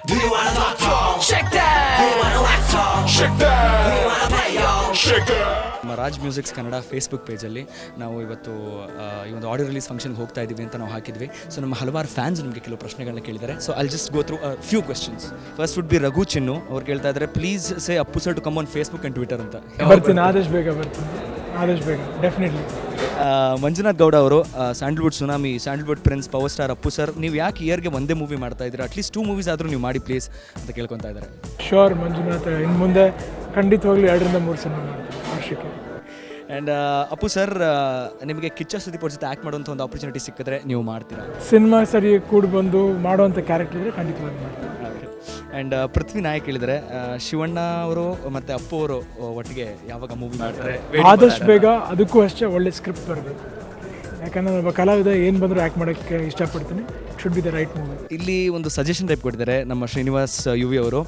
Do you wanna rock roll? Shake that. Do you wanna wax roll? Shake that. Do you wanna play yo? Shake that. ನಮ್ಮ Raj musics Kannada Facebook ಪೇಜಲ್ಲಿ ನಾವು ಇವತ್ತು ಈ ಒಂದು audio release ಫಂಕ್ಷನ್ಗೆ ಹೋಗ್ತಾ ಇದ್ದೀವಿ ಅಂತ ನಾವು ಹಾಕಿದ್ವಿ. ಸೊ ನಮ್ಮ ಹಲವಾರು ಫ್ಯಾನ್ಸ್ ನಮಗೆ ಕೆಲವು ಪ್ರಶ್ನೆಗಳನ್ನ ಕೇಳಿದ್ದಾರೆ. So I'll just go through few questions. First would be Raghu Chinnu. ಅವ್ರು ಕೇಳ್ತಾ ಇದ್ದಾರೆ, please say Appu sir to come on Facebook and Twitter ಅಂತ. ಬರ್ತೀನಿ, ಆದಷ್ಟು ಬೇಗ ಬರ್ತೀನಿ, ಆದಷ್ಟು ಬೇಗ, ಡೆಫಿನೆಟ್ಲಿ. ಮಂಜುನಾಥ್ ಗೌಡ ಅವರು, Sandalwood tsunami, Sandalwood prince, power star Appu sir, ನೀವು ಯಾಕೆ ಇಯರ್ಗೆ ಒಂದೇ ಮೂವಿ ಮಾಡ್ತಾ ಇದ್ದೀರಾ? ಅಟ್ಲೀಸ್ಟ್ 2 ಮೂವೀಸ್ ಆದರೂ ನೀವು ಮಾಡಿ ಪ್ಲೀಸ್ ಅಂತ ಕೇಳ್ಕೊತಾ ಇದ್ದಾರೆ. ಶೋರ್ ಮಂಜುನಾಥ್, ಇನ್ನು ಮುಂದೆ ಖಂಡಿತವಾಗ್ಲೂ 2-3 ಸಿನಿಮಾ ಮಾಡ್ತೀನಿ ವರ್ಷಕ್ಕೆ. ಆ್ಯಂಡ್ ಅಪ್ಪು ಸರ್, ನಿಮಗೆ ಕಿಚ್ಚ ಸುದೀಪ್ ಅವ್ರ ಜೊತೆ ಆ್ಯಕ್ಟ್ ಮಾಡುವಂಥ ಒಂದು ಆಪರ್ಚುನಿಟಿ ಸಿಕ್ಕಿದ್ರೆ ನೀವು ಮಾಡ್ತೀರಾ? ಸಿನಿಮಾ ಸರಿ ಕೂಡಿ ಬಂದು ಮಾಡುವಂಥ ಕ್ಯಾರೆಕ್ಟರ್ ಇದ್ದರೆ ಖಂಡಿತವಾಗಿ ಮಾಡ್ತೀನಿ. ಆ್ಯಂಡ್ ಪೃಥ್ವಿ ನಾಯಕ್ ಹೇಳಿದರೆ, ಶಿವಣ್ಣ ಅವರು ಮತ್ತು ಅಪ್ಪು ಅವರು ಒಟ್ಟಿಗೆ ಯಾವಾಗ ಮೂವಿ ಮಾಡ್ತಾರೆ? ಆದಷ್ಟು ಬೇಗ. ಅದಕ್ಕೂ ಅಷ್ಟೇ ಒಳ್ಳೆ ಸ್ಕ್ರಿಪ್ಟ್ ಬರಬೇಕು. ಯಾಕಂದರೆ ಒಬ್ಬ ಕಲಾವಿದ ಏನು ಬಂದರೂ ಆ್ಯಕ್ಟ್ ಮಾಡೋಕ್ಕೆ ಇಷ್ಟಪಡ್ತೀನಿ. Should be the right movie. ಇಲ್ಲಿ ಒಂದು ಸಜೆಷನ್ ಟೈಪ್ ಕೊಟ್ಟಿದ್ದಾರೆ ನಮ್ಮ ಶ್ರೀನಿವಾಸ್ ಯುವಿ ಅವರು,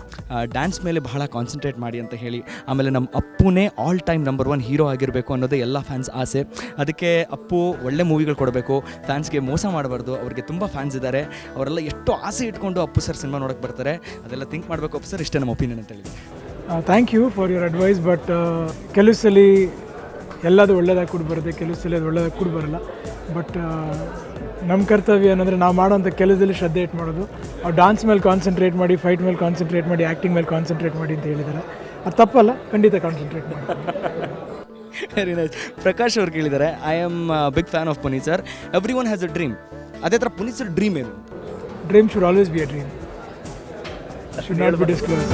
ಡ್ಯಾನ್ಸ್ ಮೇಲೆ ಬಹಳ ಕಾನ್ಸಂಟ್ರೇಟ್ ಮಾಡಿ ಅಂತ ಹೇಳಿ. ಆಮೇಲೆ ನಮ್ಮ ಅಪ್ಪುನೇ ಆಲ್ ಟೈಮ್ ನಂಬರ್ 1 ಹೀರೋ ಆಗಿರಬೇಕು ಅನ್ನೋದೇ ಎಲ್ಲ ಫ್ಯಾನ್ಸ್ ಆಸೆ. ಅದಕ್ಕೆ ಅಪ್ಪು ಒಳ್ಳೆ ಮೂವಿಗಳು ಕೊಡಬೇಕು, ಫ್ಯಾನ್ಸ್ಗೆ ಮೋಸ ಮಾಡಬಾರ್ದು. ಅವ್ರಿಗೆ ತುಂಬ ಫ್ಯಾನ್ಸ್ ಇದ್ದಾರೆ, ಅವರೆಲ್ಲ ಎಷ್ಟು ಆಸೆ ಇಟ್ಕೊಂಡು ಅಪ್ಪು ಸರ್ ಸಿನಿಮಾ ನೋಡೋಕ್ಕೆ ಬರ್ತಾರೆ. ಅದೆಲ್ಲ ಥಿಂಕ್ ಮಾಡಬೇಕು ಅಪ್ಪು ಸರ್. ಇಷ್ಟೇ ನಮ್ಮ ಒಪಿನಿಯನ್ ಅಂತ ಹೇಳಿ. Thank you for your advice. But ಕೆಲವು ಸಲ ಎಲ್ಲದು ಒಳ್ಳೇದಾಗಿ ಕೂಡ ಬರುತ್ತೆ, ಕೆಲವು ಸಲ ಅದು ಒಳ್ಳೇದಾಗಿ ಕೂಡ ಬರಲ್ಲ. ಬಟ್ ನಮ್ಮ ಕರ್ತವ್ಯ ಏನಂದರೆ ನಾವು ಮಾಡೋಂಥ ಕೆಲಸದಲ್ಲಿ ಶ್ರದ್ಧೆ ಇಟ್ಟು ಮಾಡೋದು. ಅವ್ರು ಡಾನ್ಸ್ ಮೇಲೆ ಕಾನ್ಸಂಟ್ರೇಟ್ ಮಾಡಿ, ಫೈಟ್ ಮೇಲೆ ಕಾನ್ಸಂಟ್ರೇಟ್ ಮಾಡಿ, ಆ್ಯಕ್ಟಿಂಗ್ ಮೇಲೆ ಕಾನ್ಸಂಟ್ರೇಟ್ ಮಾಡಿ ಅಂತ ಹೇಳಿದ್ದಾರೆ. ಅದು ತಪ್ಪಲ್ಲ, ಖಂಡಿತ ಕಾನ್ಸಂಟ್ರೇಟ್ ಮಾಡಿ. Very nice. ಪ್ರಕಾಶ್ ಅವ್ರು ಕೇಳಿದ್ದಾರೆ, I am big fan of Puneeth sir, everyone has a dream. ಅದೇ ಥರ ಪುನೀತ್ ಸರ್ ಡ್ರೀಮ್ ಏನು? Dream should always be a dream, should not be disclose.